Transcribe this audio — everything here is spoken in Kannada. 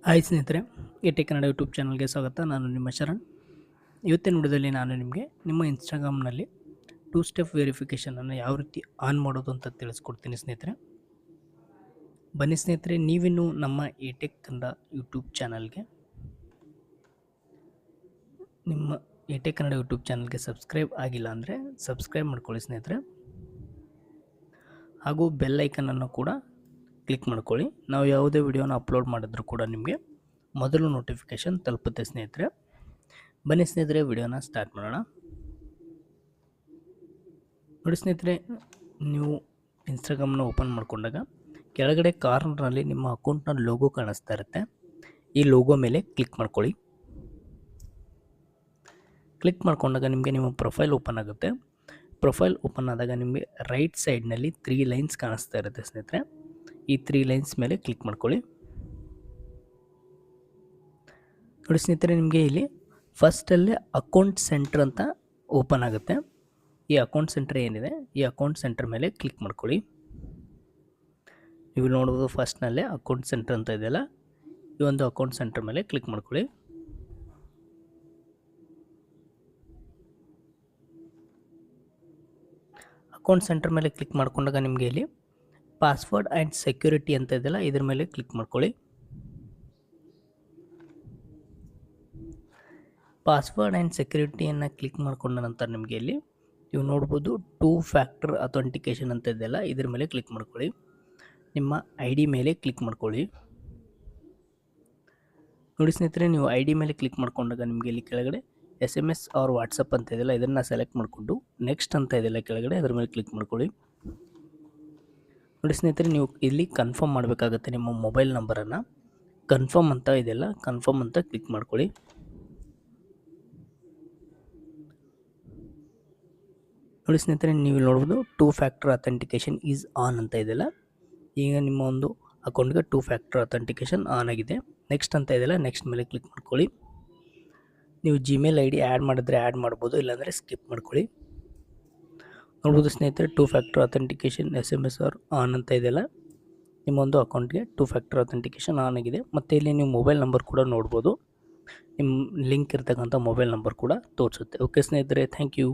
ಹಾಯ್ ಸ್ನೇಹಿತರೆ, ಎ.ಟಿ ಕನ್ನಡ ಯೂಟ್ಯೂಬ್ ಚಾನಲ್ಗೆ ಸ್ವಾಗತ. ನಾನು ನಿಮ್ಮ ಶರಣ್. ಇವತ್ತಿನ ವಿಡಿಯೋದಲ್ಲಿ ನಾನು ನಿಮಗೆ ನಿಮ್ಮ ಇನ್ಸ್ಟಾಗ್ರಾಮ್ನಲ್ಲಿ 2 ಸ್ಟೆಪ್ ವೆರಿಫಿಕೇಷನನ್ನು ಯಾವ ರೀತಿ ಆನ್ ಮಾಡೋದು ಅಂತ ತಿಳಿಸ್ಕೊಡ್ತೀನಿ ಸ್ನೇಹಿತರೆ. ಬನ್ನಿ ಸ್ನೇಹಿತರೆ, ನೀವಿನ್ನೂ ನಮ್ಮ ಎ.ಟಿ ಕನ್ನಡ ಯೂಟ್ಯೂಬ್ ಚಾನಲ್ಗೆ ಎ.ಟಿ ಕನ್ನಡ ಯೂಟ್ಯೂಬ್ ಚಾನಲ್ಗೆ ಸಬ್ಸ್ಕ್ರೈಬ್ ಆಗಿಲ್ಲ ಅಂದರೆ ಸಬ್ಸ್ಕ್ರೈಬ್ ಮಾಡ್ಕೊಳ್ಳಿ ಸ್ನೇಹಿತರೆ. ಹಾಗೂ ಬೆಲ್ ಐಕನನ್ನು ಕೂಡ ಕ್ಲಿಕ್ ಮಾಡ್ಕೊಳ್ಳಿ. ನಾವು ಯಾವುದೇ ವಿಡಿಯೋನ ಅಪ್ಲೋಡ್ ಮಾಡಿದ್ರೂ ಕೂಡ ನಿಮಗೆ ಮೊದಲು ನೋಟಿಫಿಕೇಷನ್ ತಲುಪುತ್ತೆ ಸ್ನೇಹಿತರೆ. ಬನ್ನಿ ಸ್ನೇಹಿತರೆ, ವಿಡಿಯೋನ ಸ್ಟಾರ್ಟ್ ಮಾಡೋಣ. ನೋಡಿ ಸ್ನೇಹಿತರೆ, ನೀವು ಇನ್ಸ್ಟಾಗ್ರಾಮ್ನ ಓಪನ್ ಮಾಡಿಕೊಂಡಾಗ ಕೆಳಗಡೆ ಕಾರ್ನರ್ನಲ್ಲಿ ನಿಮ್ಮ ಅಕೌಂಟ್ನ ಲೋಗೋ ಕಾಣಿಸ್ತಾ ಇರುತ್ತೆ. ಈ ಲೋಗೋ ಮೇಲೆ ಕ್ಲಿಕ್ ಮಾಡ್ಕೊಳ್ಳಿ. ಕ್ಲಿಕ್ ಮಾಡ್ಕೊಂಡಾಗ ನಿಮಗೆ ನಿಮ್ಮ ಪ್ರೊಫೈಲ್ ಓಪನ್ ಆಗುತ್ತೆ. ಪ್ರೊಫೈಲ್ ಓಪನ್ ಆದಾಗ ನಿಮಗೆ ರೈಟ್ ಸೈಡ್ನಲ್ಲಿ 3 ಲೈನ್ಸ್ ಕಾಣಿಸ್ತಾ ಇರುತ್ತೆ ಸ್ನೇಹಿತರೆ. ಈ 3 ಲೈನ್ಸ್ ಮೇಲೆ ಕ್ಲಿಕ್ ಮಾಡ್ಕೊಳ್ಳಿ. ನೋಡಿ ಸ್ನೇಹಿತರೆ, ನಿಮಗೆ ಇಲ್ಲಿ ಫಸ್ಟಲ್ಲೇ ಅಕೌಂಟ್ ಸೆಂಟರ್ ಅಂತ ಓಪನ್ ಆಗುತ್ತೆ. ಈ ಅಕೌಂಟ್ ಸೆಂಟರ್ ಏನಿದೆ, ಈ ಅಕೌಂಟ್ ಸೆಂಟರ್ ಮೇಲೆ ಕ್ಲಿಕ್ ಮಾಡ್ಕೊಳ್ಳಿ. ನೀವು ನೋಡ್ಬೋದು ಫಸ್ಟ್ನಲ್ಲೇ ಅಕೌಂಟ್ ಸೆಂಟರ್ ಅಂತ ಇದೆಯಲ್ಲ, ಈ ಒಂದು ಅಕೌಂಟ್ ಸೆಂಟರ್ ಮೇಲೆ ಕ್ಲಿಕ್ ಮಾಡ್ಕೊಳ್ಳಿ. ಅಕೌಂಟ್ ಸೆಂಟರ್ ಮೇಲೆ ಕ್ಲಿಕ್ ಮಾಡ್ಕೊಂಡಾಗ ನಿಮಗೆ ಇಲ್ಲಿ ಪಾಸ್ವರ್ಡ್ ಆ್ಯಂಡ್ ಸೆಕ್ಯೂರಿಟಿ ಅಂತ ಇದೆಯಲ್ಲ, ಇದ್ರ ಮೇಲೆ ಕ್ಲಿಕ್ ಮಾಡ್ಕೊಳ್ಳಿ. ಪಾಸ್ವರ್ಡ್ ಆ್ಯಂಡ್ ಸೆಕ್ಯೂರಿಟಿಯನ್ನು ಕ್ಲಿಕ್ ಮಾಡ್ಕೊಂಡ ನಂತರ ನಿಮಗೆ ಇಲ್ಲಿ ನೀವು ನೋಡ್ಬೋದು 2 ಫ್ಯಾಕ್ಟರ್ ಅಥೆಂಟಿಕೇಷನ್ ಅಂತ ಇದೆಯಲ್ಲ, ಇದ್ರ ಮೇಲೆ ಕ್ಲಿಕ್ ಮಾಡ್ಕೊಳ್ಳಿ. ನಿಮ್ಮ ID ಮೇಲೆ ಕ್ಲಿಕ್ ಮಾಡ್ಕೊಳ್ಳಿ. ನೋಡಿ ಸ್ನೇಹಿತರೆ, ನೀವು ID ಮೇಲೆ ಕ್ಲಿಕ್ ಮಾಡ್ಕೊಂಡಾಗ ನಿಮಗೆ ಇಲ್ಲಿ ಕೆಳಗಡೆ SMS ಆರ್ ವಾಟ್ಸಪ್ ಅಂತ ಇದೆಯಲ್ಲ, ಇದನ್ನು ಸೆಲೆಕ್ಟ್ ಮಾಡಿಕೊಂಡು ನೆಕ್ಸ್ಟ್ ಅಂತ ಇದೆಯಲ್ಲ ಕೆಳಗಡೆ, ಅದ್ರ ಮೇಲೆ ಕ್ಲಿಕ್ ಮಾಡ್ಕೊಳ್ಳಿ. ನೋಡಿ ಸ್ನೇಹಿತರೆ, ನೀವು ಇಲ್ಲಿ ಕನ್ಫರ್ಮ್ ಮಾಡಬೇಕಾಗುತ್ತೆ ನಿಮ್ಮ ಮೊಬೈಲ್ ನಂಬರನ್ನು. ಕನ್ಫರ್ಮ್ ಅಂತ ಇದೆಯಲ್ಲ, ಕನ್ಫರ್ಮ್ ಅಂತ ಕ್ಲಿಕ್ ಮಾಡ್ಕೊಳ್ಳಿ. ನೋಡಿ ಸ್ನೇಹಿತರೆ, ನೀವು ನೋಡ್ಬೋದು 2 ಫ್ಯಾಕ್ಟರ್ ಅಥೆಂಟಿಕೇಷನ್ ಈಸ್ ಆನ್ ಅಂತ ಇದೆಯಲ್ಲ, ಈಗ ನಿಮ್ಮ ಒಂದು ಅಕೌಂಟ್ಗೆ 2 ಫ್ಯಾಕ್ಟರ್ ಅಥೆಂಟಿಕೇಷನ್ ಆನ್ ಆಗಿದೆ. ನೆಕ್ಸ್ಟ್ ಅಂತ ಇದೆಯಲ್ಲ, ನೆಕ್ಸ್ಟ್ ಮೇಲೆ ಕ್ಲಿಕ್ ಮಾಡ್ಕೊಳ್ಳಿ. ನೀವು Gmail ID ಆ್ಯಡ್ ಮಾಡಿದ್ರೆ ಆ್ಯಡ್ ಮಾಡ್ಬೋದು, ಇಲ್ಲಾಂದರೆ ಸ್ಕಿಪ್ ಮಾಡ್ಕೊಳ್ಳಿ. ನೋಡ್ಬೋದು ಸ್ನೇಹಿತರೆ, 2 factor authentication SMS or on ಅಂತ ಇದೆಯಲ್ಲ, ನಿಮ್ಮೊಂದು ಅಕೌಂಟ್ಗೆ 2 ಫ್ಯಾಕ್ಟರ್ ಅಥೆಂಟಿಕೇಷನ್ ಆನ್ ಆಗಿದೆ. ಮತ್ತು ಇಲ್ಲಿ ನೀವು ಮೊಬೈಲ್ ನಂಬರ್ ಕೂಡ ನೋಡ್ಬೋದು, ನಿಮ್ಮ ಲಿಂಕ್ ಇರ್ತಕ್ಕಂಥ ಮೊಬೈಲ್ ನಂಬರ್ ಕೂಡ ತೋರಿಸುತ್ತೆ. ಓಕೆ ಸ್ನೇಹಿತರೆ, ಥ್ಯಾಂಕ್ ಯು.